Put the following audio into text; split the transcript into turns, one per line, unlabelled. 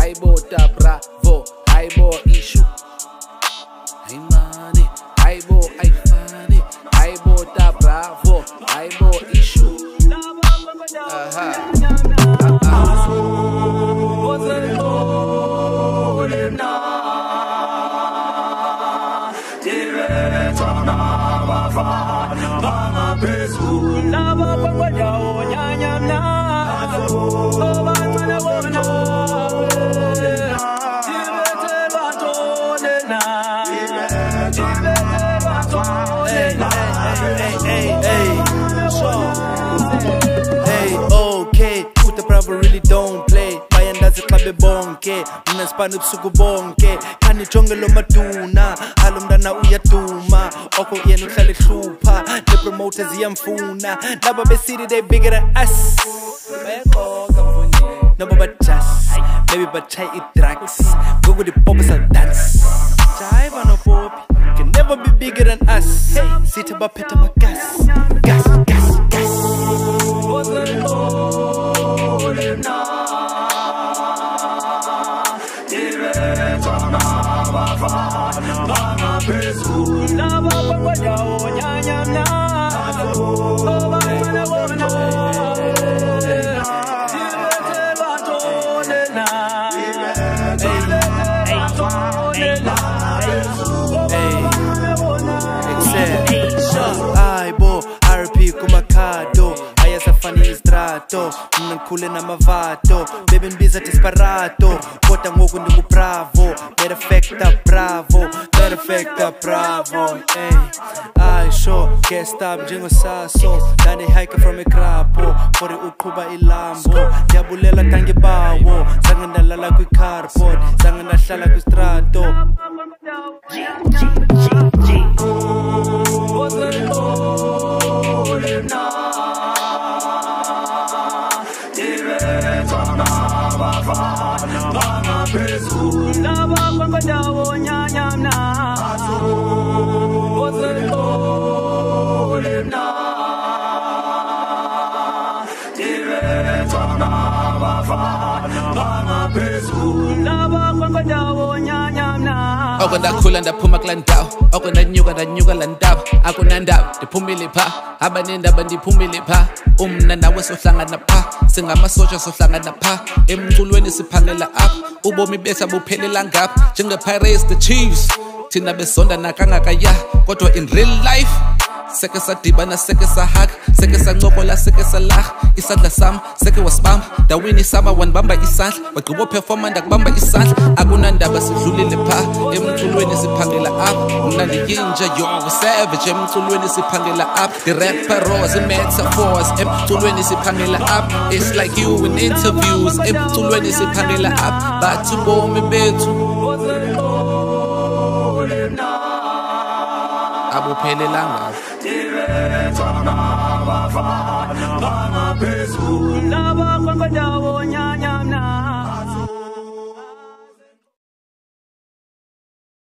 Aibo ta bravo, aibo issue. Hey money, aibo ifani, aibo ta bravo, aibo issue.
Hey, okay, Uta Bravo really don't play. Bayandazi klabe bonke, mina spani busuku bonke. Kani jonge lo maduna, alumdana uyaduma. Oko yenu uhlale hlupha, the promoters yamfuna. Naba be city they bigger than us. No but just, maybe but try it drugs. Go with the poppers and dance. Jive no pop, can never be bigger than us. Hey, sit about pet my gas, gas, gas, gas. Ifani strato, mnankule na mavato. Baby mbiza disparato, kota ngoku ndingu bravo. Perfecta bravo, perfecta bravo. I show, can't stop jingo saso. Dani hike from a crapo, for the ukuba ilambo. Yabulela tangi bawo, sanganda lala kui cardboard, sanganda shala kui strato.
Okwenda ndaphuma kula ndawo, okwenda nyuka la ndawo. Akunandaba ndiphumile pha, abanendaba ndiphumile pha. Umna nawe sohlangana pha, singamasotsha sohlangana pha. Emculweni siphangela apha, ubomi bethu buphelela ngapha. Njenge-Pirates the Chiefs, thina besonda nakangakaya. Kodwa in real life seke sadibana, seke sahaka, seke sancokola, seke salaha. Isandla sami seke wasibamba, dawini sama wanibamba isandla. Wagqiba performa ndakubamba isandla. Akunandaba sidlulile pha, emculweni siphangela apha. Mna ndiyinja yonke savage, emculweni siphangela apha. The rapperos, the metaphors, emculweni siphangela apha. It's like you in interviews, emculweni siphangela apha. Bathi ubomi bethu abuphelelanga.
Lava